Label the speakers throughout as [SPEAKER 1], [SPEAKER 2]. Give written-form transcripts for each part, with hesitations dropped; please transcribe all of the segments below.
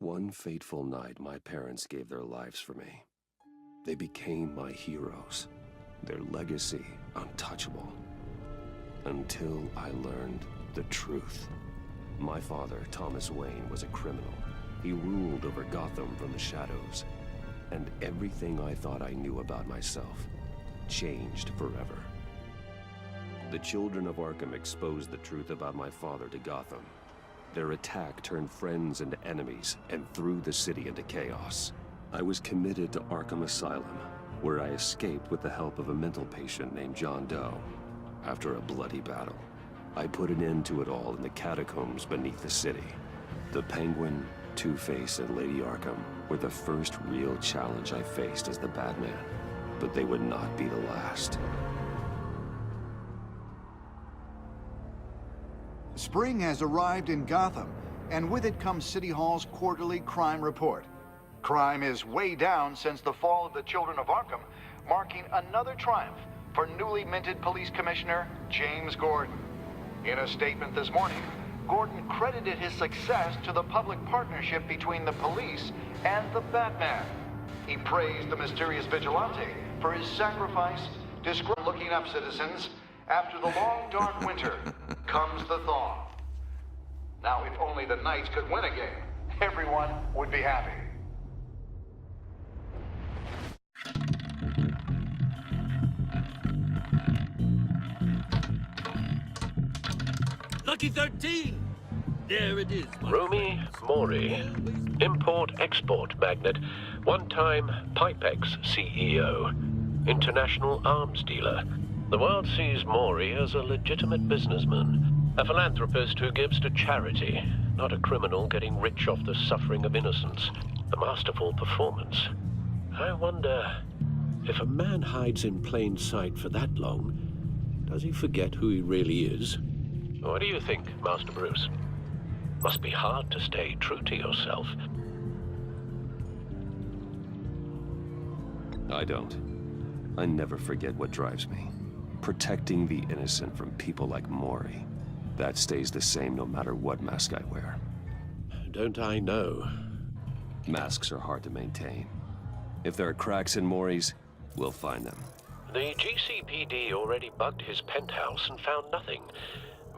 [SPEAKER 1] One fateful night, my parents gave their lives for me. They became my heroes, their legacy untouchable. Until I learned the truth. My father, Thomas Wayne, was a criminal. He ruled over Gotham from the shadows. And everything I thought I knew about myself changed forever. The children of Arkham exposed the truth about my father to Gotham. Their attack turned friends into enemies and threw the city into chaos. I was committed to Arkham Asylum, where I escaped with the help of a mental patient named John Doe. After a bloody battle, I put an end to it all in the catacombs beneath the city. The Penguin, Two-Face, and Lady Arkham were the first real challenge I faced as the Batman, but they would not be the last.
[SPEAKER 2] Spring has arrived in Gotham, and with it comes City Hall's quarterly crime report. Crime is way down since the fall of the Children of Arkham, marking another triumph for newly minted Police Commissioner James Gordon. In a statement this morning, Gordon credited his success to the public partnership between the police and the Batman. He praised the mysterious vigilante for his sacrifice, looking up, citizens. After the long, dark winter comes the thaw. Now, if only the Knights could win a game, everyone would be happy.
[SPEAKER 3] Lucky 13! There it is.
[SPEAKER 4] Rumi Mori, import-export magnate, one-time Pipex CEO, international arms dealer. The world sees Mori as a legitimate businessman, a philanthropist who gives to charity, not a criminal getting rich off the suffering of innocence. A masterful performance. I wonder, if a man hides in plain sight for that long, does he forget who he really is? What do you think, Master Bruce? Must be hard to stay true to yourself.
[SPEAKER 1] I don't. I never forget what drives me. Protecting the innocent from people like Mori. That stays the same no matter what mask I wear.
[SPEAKER 4] Don't I know?
[SPEAKER 1] Masks are hard to maintain. If there are cracks in Mori's, we'll find them.
[SPEAKER 4] The GCPD already bugged his penthouse and found nothing.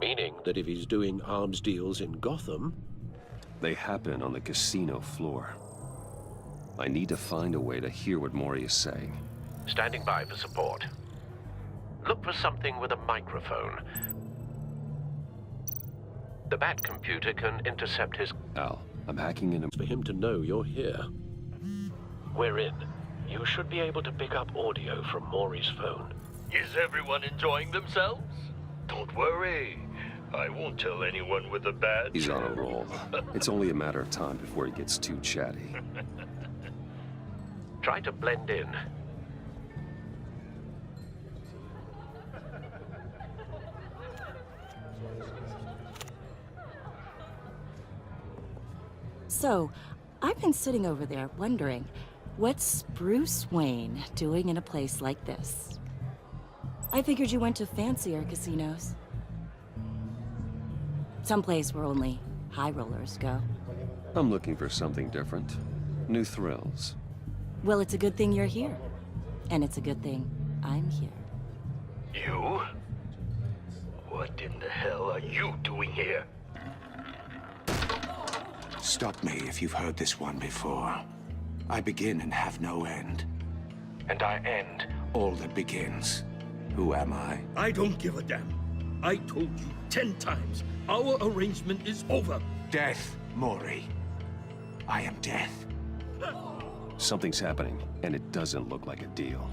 [SPEAKER 4] Meaning that if he's doing arms deals in Gotham...
[SPEAKER 1] They happen on the casino floor. I need to find a way to hear what Mori is saying.
[SPEAKER 4] Standing by for support. Look for something with a microphone. The Bat computer can intercept his...
[SPEAKER 1] Al, I'm hacking into...
[SPEAKER 4] For him to know you're here. We're in. You should be able to pick up audio from Mori's phone.
[SPEAKER 3] Is everyone enjoying themselves? Don't worry. I won't tell anyone with a badge.
[SPEAKER 1] He's on a roll. It's only a matter of time before he gets too chatty.
[SPEAKER 4] Try to blend in.
[SPEAKER 5] So, I've been sitting over there wondering, what's Bruce Wayne doing in a place like this? I figured you went to fancier casinos. Someplace where only high rollers go.
[SPEAKER 1] I'm looking for something different. New thrills.
[SPEAKER 5] Well, it's a good thing you're here. And it's a good thing I'm here.
[SPEAKER 3] You? What in the hell are you doing here?
[SPEAKER 6] Stop me if you've heard this one before. I begin and have no end. And I end all that begins. Who am I?
[SPEAKER 3] I don't give a damn. I told you 10 times. Our arrangement is over.
[SPEAKER 6] Death, Mori. I am death.
[SPEAKER 1] Something's happening, and it doesn't look like a deal.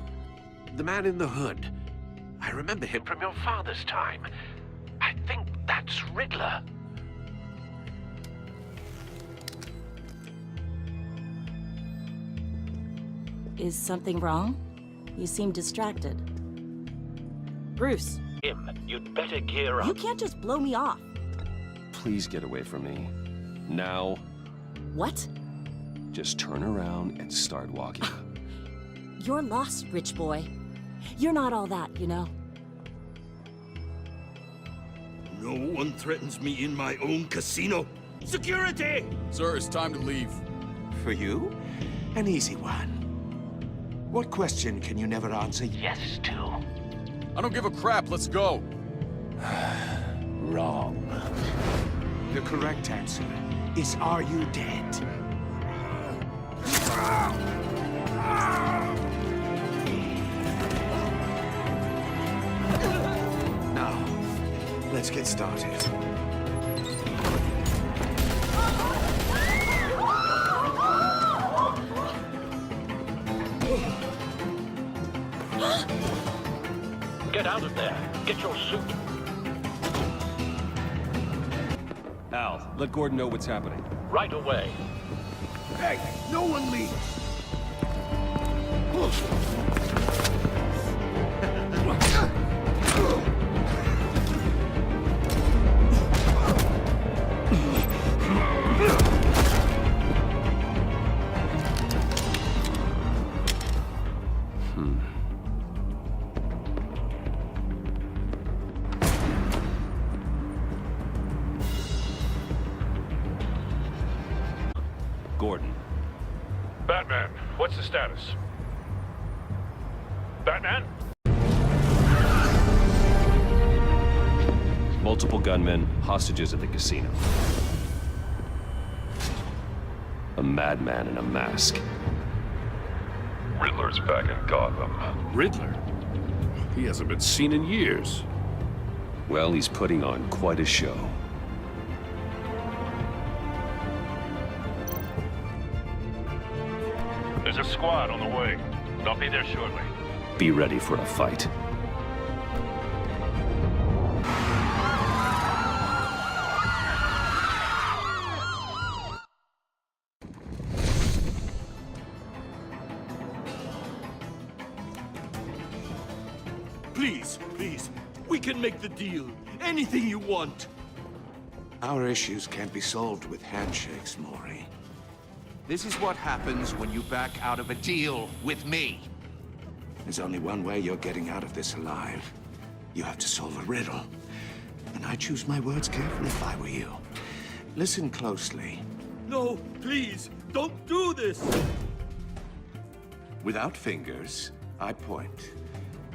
[SPEAKER 4] The man in the hood. I remember him from your father's time. I think that's Riddler.
[SPEAKER 5] Is something wrong? You seem distracted. Bruce.
[SPEAKER 4] You'd better gear up.
[SPEAKER 5] You can't just blow me off.
[SPEAKER 1] Please get away from me. Now.
[SPEAKER 5] What?
[SPEAKER 1] Just turn around and start walking.
[SPEAKER 5] You're lost, rich boy. You're not all that, you know.
[SPEAKER 3] No one threatens me in my own casino.
[SPEAKER 7] Security!
[SPEAKER 8] Sir, it's time to leave.
[SPEAKER 6] For you? An easy one. What question can you never answer yes to?
[SPEAKER 8] I don't give a crap. Let's go.
[SPEAKER 6] Wrong. The correct answer is, are you dead? Now, let's get started.
[SPEAKER 4] Get out of there. Get your suit.
[SPEAKER 1] Al, let Gordon know what's happening.
[SPEAKER 4] Right away.
[SPEAKER 1] Hey, no one leaves! Gordon.
[SPEAKER 3] Batman, what's the status? Batman?
[SPEAKER 1] Multiple gunmen, hostages at the casino. A madman in a mask.
[SPEAKER 3] Riddler's back in Gotham.
[SPEAKER 7] Riddler? He hasn't been seen in years.
[SPEAKER 1] Well, he's putting on quite a show.
[SPEAKER 3] There's a squad on the way. They'll be there shortly.
[SPEAKER 1] Be ready for a fight.
[SPEAKER 7] Please, please, we can make the deal. Anything you want.
[SPEAKER 6] Our issues can't be solved with handshakes, Maury.
[SPEAKER 9] This is what happens when you back out of a deal with me.
[SPEAKER 6] There's only one way you're getting out of this alive. You have to solve a riddle. And I choose my words carefully if I were you. Listen closely.
[SPEAKER 7] No, please, don't do this!
[SPEAKER 6] Without fingers, I point.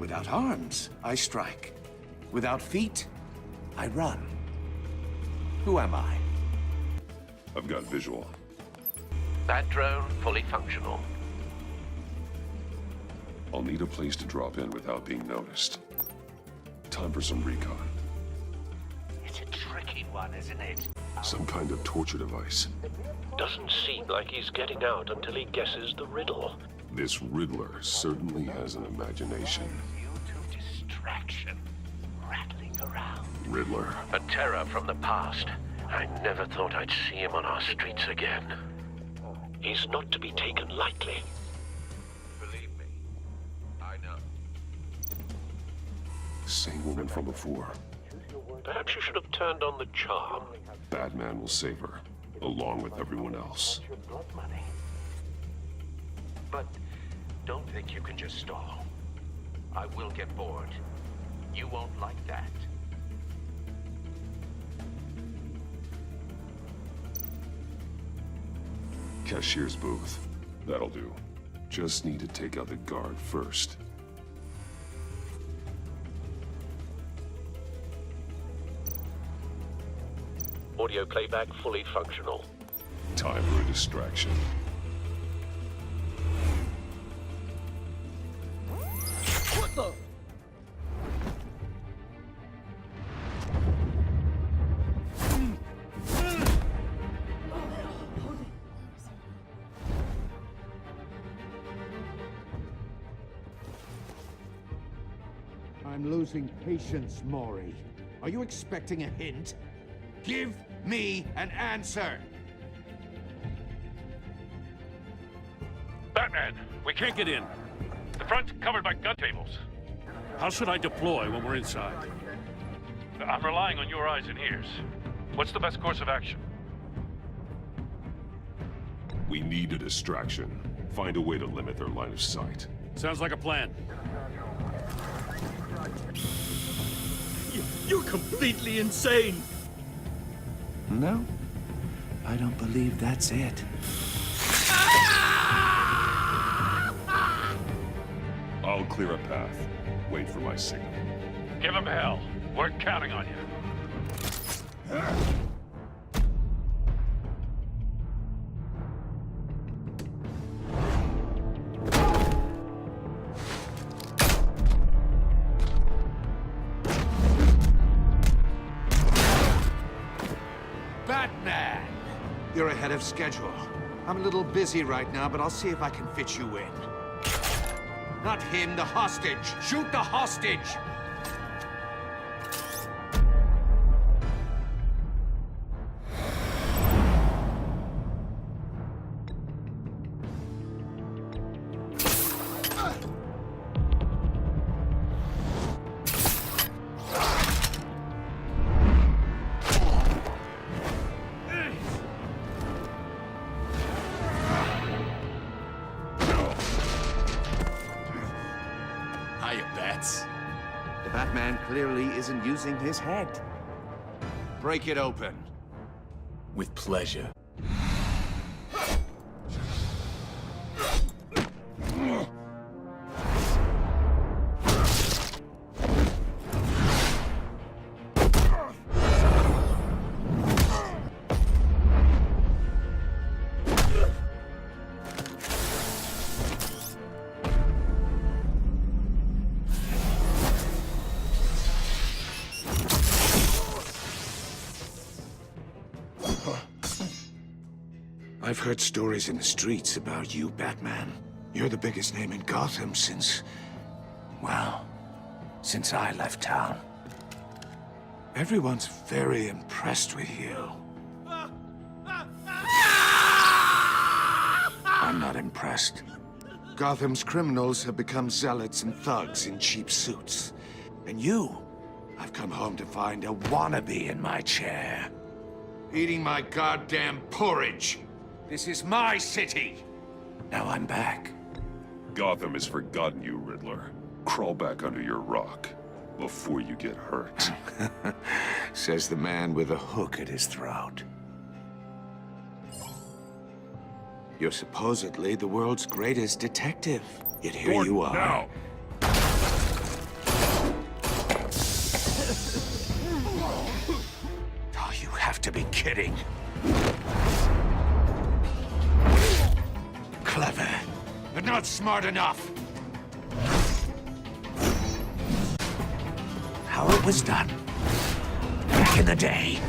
[SPEAKER 6] Without arms, I strike. Without feet, I run. Who am I?
[SPEAKER 1] I've got visual.
[SPEAKER 4] That drone fully functional.
[SPEAKER 1] I'll need a place to drop in without being noticed. Time for some recon.
[SPEAKER 4] It's a tricky one, isn't it?
[SPEAKER 1] Some kind of torture device.
[SPEAKER 4] Doesn't seem like he's getting out until he guesses the riddle.
[SPEAKER 1] This Riddler certainly has an imagination.
[SPEAKER 4] You to distraction. Rattling around.
[SPEAKER 1] Riddler.
[SPEAKER 4] A terror from the past. I never thought I'd see him on our streets again. He's not to be taken lightly.
[SPEAKER 9] Believe me, I know.
[SPEAKER 1] Same woman from before.
[SPEAKER 4] Perhaps you should have turned on the charm.
[SPEAKER 1] Batman will save her, along with everyone else.
[SPEAKER 4] Your blood money. But don't think you can just stall. I will get bored. You won't like that.
[SPEAKER 1] Cashier's booth. That'll do. Just need to take out the guard first.
[SPEAKER 4] Audio playback fully functional.
[SPEAKER 1] Time for a distraction.
[SPEAKER 7] What the?
[SPEAKER 9] I'm losing patience, Maury. Are you expecting a hint? Give me an answer!
[SPEAKER 3] Batman, we can't get in. The front's covered by gun tables.
[SPEAKER 7] How should I deploy when we're inside?
[SPEAKER 3] I'm relying on your eyes and ears. What's the best course of action?
[SPEAKER 1] We need a distraction. Find a way to limit their line of sight.
[SPEAKER 7] Sounds like a plan. You're completely insane!
[SPEAKER 1] No?
[SPEAKER 6] I don't believe that's it.
[SPEAKER 1] I'll clear a path. Wait for my signal.
[SPEAKER 3] Give him hell. We're counting on you.
[SPEAKER 9] Batman! You're ahead of schedule. I'm a little busy right now, but I'll see if I can fit you in. Not him, the hostage! Shoot the hostage!
[SPEAKER 8] Hiya, Bats.
[SPEAKER 6] The Batman clearly isn't using his head.
[SPEAKER 9] Break it open.
[SPEAKER 8] With pleasure.
[SPEAKER 6] I've heard stories in the streets about you, Batman. You're the biggest name in Gotham since... well, since I left town. Everyone's very impressed with you. I'm not impressed. Gotham's criminals have become zealots and thugs in cheap suits. And you, I've come home to find a wannabe in my chair.
[SPEAKER 9] Eating my goddamn porridge! This is my city!
[SPEAKER 6] Now I'm back.
[SPEAKER 1] Gotham has forgotten you, Riddler. Crawl back under your rock before you get hurt.
[SPEAKER 6] Says the man with a hook at his throat. You're supposedly the world's greatest detective. Yet here you are.
[SPEAKER 1] Now!
[SPEAKER 6] Oh, you have to be kidding. Clever,
[SPEAKER 9] But not smart enough!
[SPEAKER 6] how it was done. Back in the day.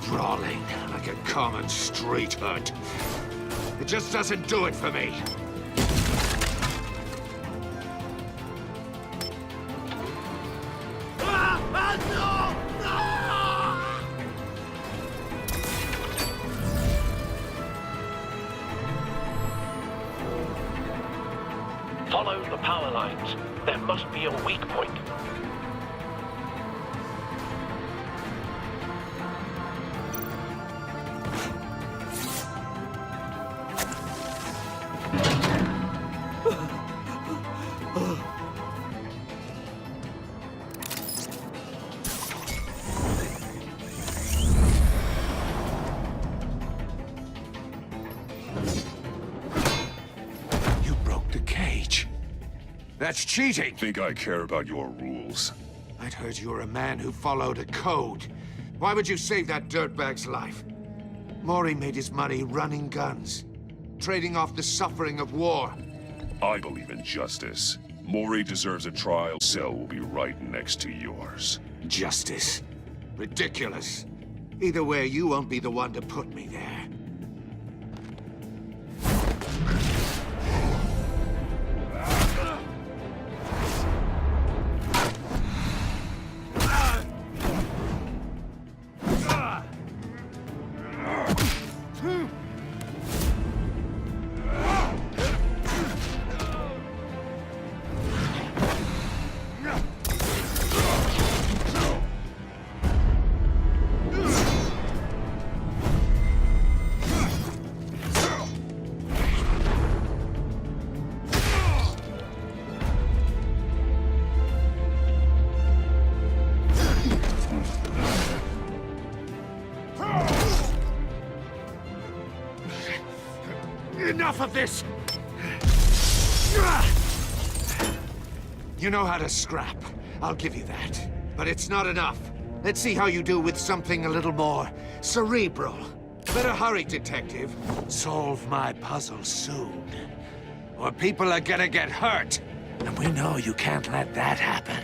[SPEAKER 9] Brawling like a common street hood. It just doesn't do it for me.
[SPEAKER 4] Follow the power lines. There must be a weak point.
[SPEAKER 6] You broke the cage. That's cheating.
[SPEAKER 1] Think I care about your rules?
[SPEAKER 9] I'd heard you were a man who followed a code. Why would you save that dirtbag's life? Maury made his money running guns, trading off the suffering of war.
[SPEAKER 1] I believe in justice. Maury deserves a trial. Cell will be right next to yours.
[SPEAKER 9] Justice. Ridiculous. Either way, you won't be the one to put me there. Enough of this! You know how to scrap. I'll give you that. But it's not enough. Let's see how you do with something a little more cerebral. Better hurry, detective. Solve my puzzle soon. Or people are gonna get hurt. And we know you can't let that happen.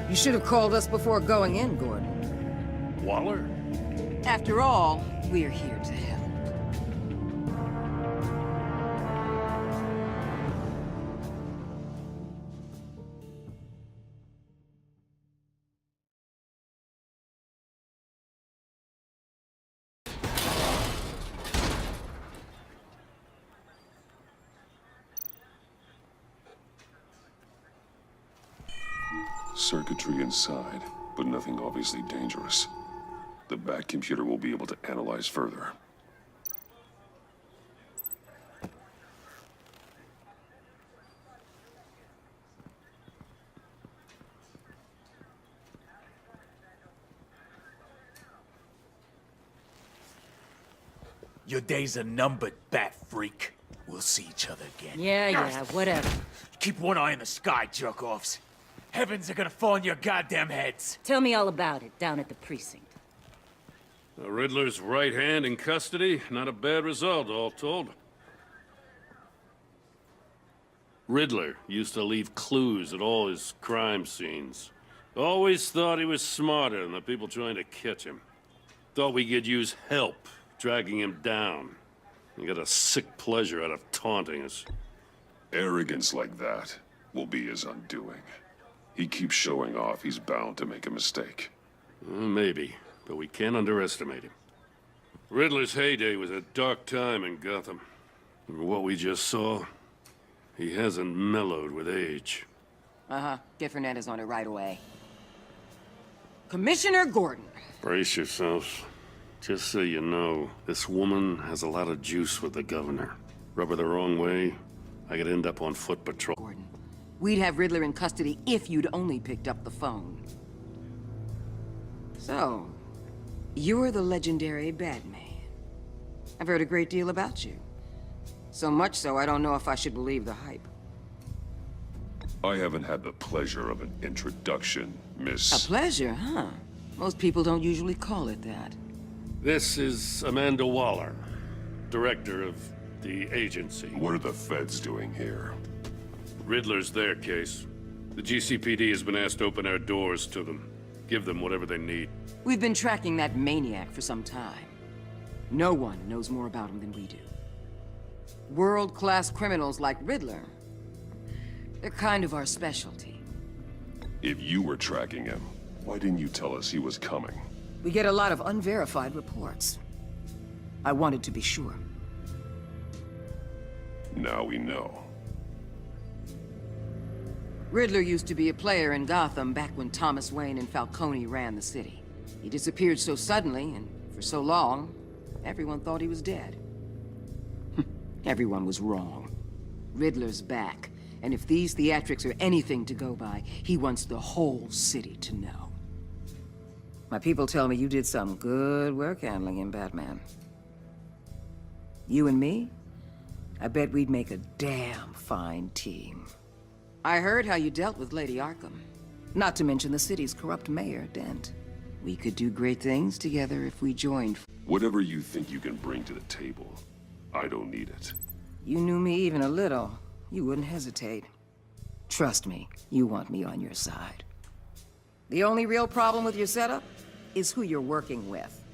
[SPEAKER 10] You should have called us before going in, Gordon.
[SPEAKER 3] Waller?
[SPEAKER 10] After all, we're here to help.
[SPEAKER 1] Circuitry inside, but nothing obviously dangerous. The back computer will be able to analyze further.
[SPEAKER 8] Your days are numbered, bat freak. We'll see each other again.
[SPEAKER 5] Yeah, whatever.
[SPEAKER 8] Keep one eye in the sky, jerk-offs. Heavens are gonna fall on your goddamn heads.
[SPEAKER 5] Tell me all about it down at the precinct.
[SPEAKER 11] The Riddler's right hand in custody. Not a bad result, all told. Riddler used to leave clues at all his crime scenes. Always thought he was smarter than the people trying to catch him. Thought we could use help dragging him down. He got a sick pleasure out of taunting us.
[SPEAKER 1] Arrogance like that will be his undoing. He keeps showing off he's bound to make a mistake.
[SPEAKER 11] Maybe, but we can't underestimate him. Riddler's heyday was a dark time in Gotham. And what we just saw, he hasn't mellowed with age.
[SPEAKER 10] Uh-huh. Get Fernandez on it right away. Commissioner Gordon.
[SPEAKER 11] Brace yourselves. Just so you know, this woman has a lot of juice with the governor. Rub her the wrong way, I could end up on foot patrol.
[SPEAKER 10] Gordon. We'd have Riddler in custody if you'd only picked up the phone. So, you're the legendary Batman. I've heard a great deal about you. So much so, I don't know if I should believe the hype.
[SPEAKER 1] I haven't had the pleasure of an introduction, Miss...
[SPEAKER 10] A pleasure, huh? Most people don't usually call it that.
[SPEAKER 11] This is Amanda Waller, director of the agency.
[SPEAKER 1] What are the feds doing here?
[SPEAKER 11] Riddler's their case. The GCPD has been asked to open our doors to them. Give them whatever they need.
[SPEAKER 10] We've been tracking that maniac for some time. No one knows more about him than we do. World-class criminals like Riddler, they're kind of our specialty.
[SPEAKER 1] If you were tracking him, why didn't you tell us he was coming?
[SPEAKER 10] We get a lot of unverified reports. I wanted to be sure.
[SPEAKER 1] Now we know.
[SPEAKER 10] Riddler used to be a player in Gotham back when Thomas Wayne and Falcone ran the city. He disappeared so suddenly and for so long, everyone thought he was dead. Everyone was wrong. Riddler's back, and if these theatrics are anything to go by, he wants the whole city to know. My people tell me you did some good work handling him, Batman. You and me? I bet we'd make a damn fine team. I heard how you dealt with Lady Arkham. Not to mention the city's corrupt mayor, Dent. We could do great things together if we joined.
[SPEAKER 1] Whatever you think you can bring to the table, I don't need it.
[SPEAKER 10] You knew me even a little, you wouldn't hesitate. Trust me, you want me on your side. The only real problem with your setup is who you're working with.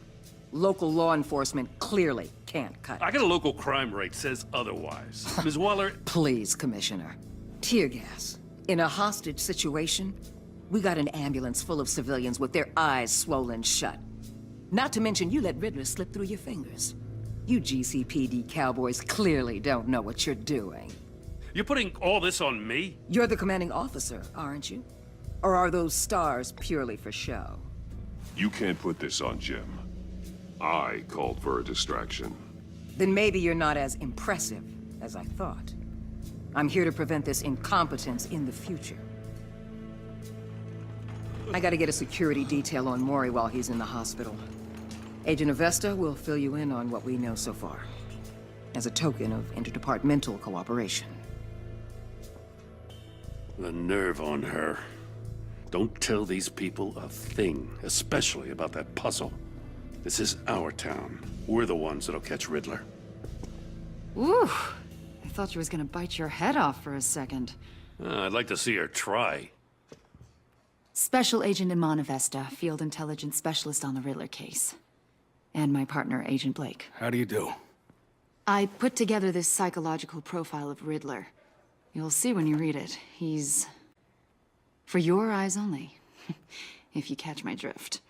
[SPEAKER 10] Local law enforcement clearly can't cut it.
[SPEAKER 11] I got a local crime rate says otherwise. Ms. Waller,
[SPEAKER 10] Please, Commissioner. Tear gas. In a hostage situation, we got an ambulance full of civilians with their eyes swollen shut. Not to mention you let Riddler slip through your fingers. You GCPD cowboys clearly don't know what you're doing.
[SPEAKER 11] you're putting all this on me?
[SPEAKER 10] You're the commanding officer, aren't you? Or are those stars purely for show?
[SPEAKER 1] You can't put this on Jim. I called for a distraction.
[SPEAKER 10] Then maybe you're not as impressive as I thought. I'm here to prevent this incompetence in the future. I gotta get a security detail on Mori while he's in the hospital. Agent Avesta will fill you in on what we know so far, as a token of interdepartmental cooperation.
[SPEAKER 11] The nerve on her. Don't tell these people a thing, especially about that puzzle. This is our town. We're the ones that'll catch Riddler.
[SPEAKER 12] Ooh, I thought she was gonna bite your head off for a second.
[SPEAKER 11] I'd like to see her try.
[SPEAKER 12] Special Agent Iman Avesta, Field Intelligence Specialist on the Riddler case. And my partner, Agent Blake.
[SPEAKER 8] How do you do?
[SPEAKER 12] I put together this psychological profile of Riddler. You'll see when you read it. He's... for your eyes only, if you catch my drift.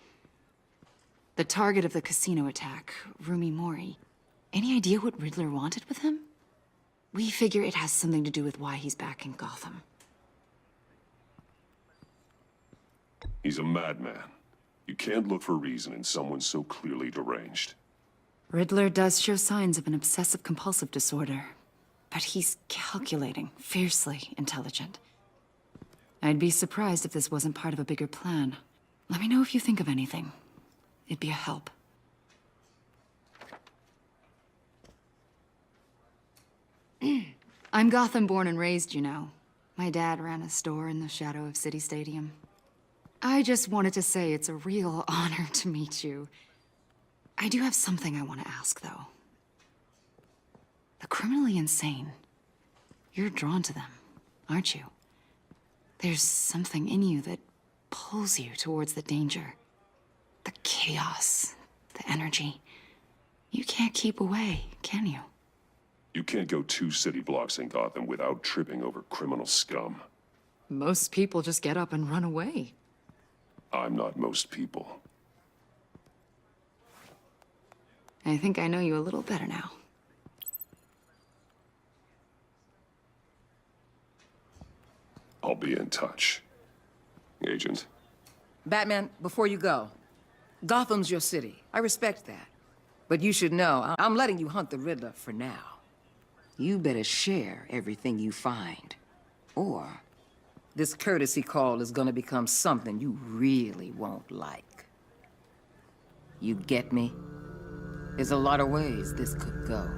[SPEAKER 12] The target of the casino attack, Rumi Mori. Any idea what Riddler wanted with him? We figure it has something to do with why he's back in Gotham.
[SPEAKER 1] He's a madman. You can't look for reason in someone so clearly deranged.
[SPEAKER 12] Riddler does show signs of an obsessive-compulsive disorder, but he's calculating, fiercely intelligent. I'd be surprised if this wasn't part of a bigger plan. Let me know if you think of anything. It'd be a help. I'm Gotham born and raised, you know. My dad ran a store in the shadow of City Stadium. I just wanted to say it's a real honor to meet you. I do have something I want to ask, though. The criminally insane. You're drawn to them, aren't you? There's something in you that pulls you towards the danger. The chaos, the energy. You can't keep away, can you?
[SPEAKER 1] You can't go 2 city blocks in Gotham without tripping over criminal scum.
[SPEAKER 12] Most people just get up and run away.
[SPEAKER 1] I'm not most people.
[SPEAKER 12] I think I know you a little better now.
[SPEAKER 1] I'll be in touch. Agent.
[SPEAKER 10] Batman, before you go, Gotham's your city. I respect that. But you should know, I'm letting you hunt the Riddler for now. You better share everything you find. Or this courtesy call is gonna become something you really won't like. You get me? There's a lot of ways this could go.